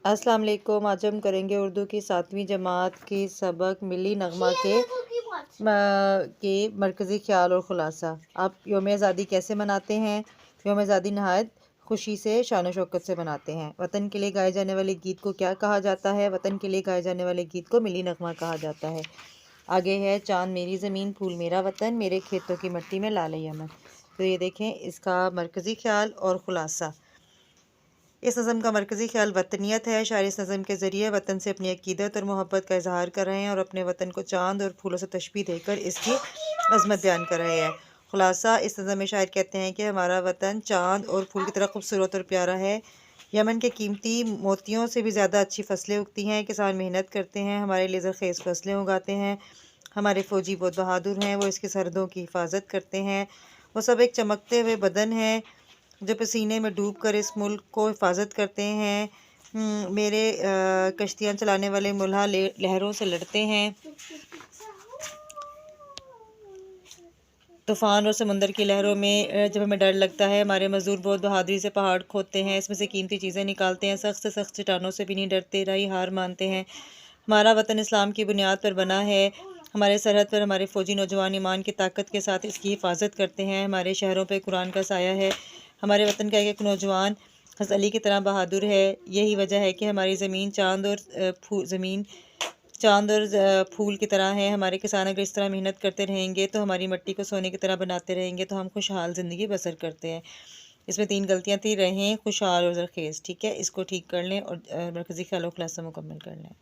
अस्सलाम वालेकुम। आज हम करेंगे उर्दू की 7वीं जमात की सबक मिली नगमा के मरकज़ी ख्याल और ख़ुलासा। आप योम आज़ादी कैसे मनाते हैं? योम आज़ादी नहायत खुशी से शान शौकत से मनाते हैं। वतन के लिए गाए जाने वाले गीत को क्या कहा जाता है? वतन के लिए गाए जाने वाले गीत को मिली नगमा कहा जाता है। आगे है चाँद मेरी ज़मीन फूल मेरा वतन मेरे खेतों की मिट्टी में लाल यमन। तो ये देखें इसका मरकज़ी ख्याल और ख़ुलासा। इस नज़म का मरकज़ी ख्याल वतनियत है। शायर इस नज़म के ज़रिए वतन से अपनी अकीदत और मोहब्बत का इजहार कर रहे हैं और अपने वतन को चाँद और फूलों से तशबीह देकर इसकी अज़मत बयान कर रहे हैं। ख़ुलासा इस नज़म में शायर कहते हैं कि हमारा वतन चाँद और फूल की तरह खूबसूरत और प्यारा है। यमन के कीमती मोतियों से भी ज़्यादा अच्छी फसलें उगती हैं। किसान मेहनत करते हैं, हमारे लिए ज़रख़ेज़ फसलें उगाते हैं। हमारे फ़ौजी बहुत बहादुर हैं, वो इसकी सरहदों की हिफाजत करते हैं। वो सब एक चमकते हुए बदन है जो पसीने में डूब कर इस मुल्क को हिफाजत करते हैं। मेरे कश्तियाँ चलाने वाले मुल्हा लहरों से लड़ते हैं। तूफ़ान और समुंदर की लहरों में जब हमें डर लगता है, हमारे मज़दूर बहुत बहादुरी से पहाड़ खोदते हैं, इसमें से कीमती चीज़ें निकालते हैं, सख्त से सख्त चट्टानों से भी नहीं डरते, राही हार मानते हैं। हमारा वतन इस्लाम की बुनियाद पर बना है। हमारे सरहद पर हमारे फ़ौजी नौजवान ईमान की ताकत के साथ इसकी हिफाजत करते हैं। हमारे शहरों पर कुरान का साया है। हमारे वतन का एक नौजवान हज़रत अली की तरह बहादुर है। यही वजह है कि हमारी ज़मीन चाँद और फूल की तरह है। हमारे किसान अगर इस तरह मेहनत करते रहेंगे तो हमारी मिट्टी को सोने की तरह बनाते रहेंगे तो हम खुशहाल ज़िंदगी बसर करते हैं। इसमें 3 गलतियाँ थी, रहें खुशहाल और ज़रख़ेज़। ठीक है, इसको ठीक कर लें और मरकज़ी ख्याल और ख़ुलासा मुकम्मल कर लें।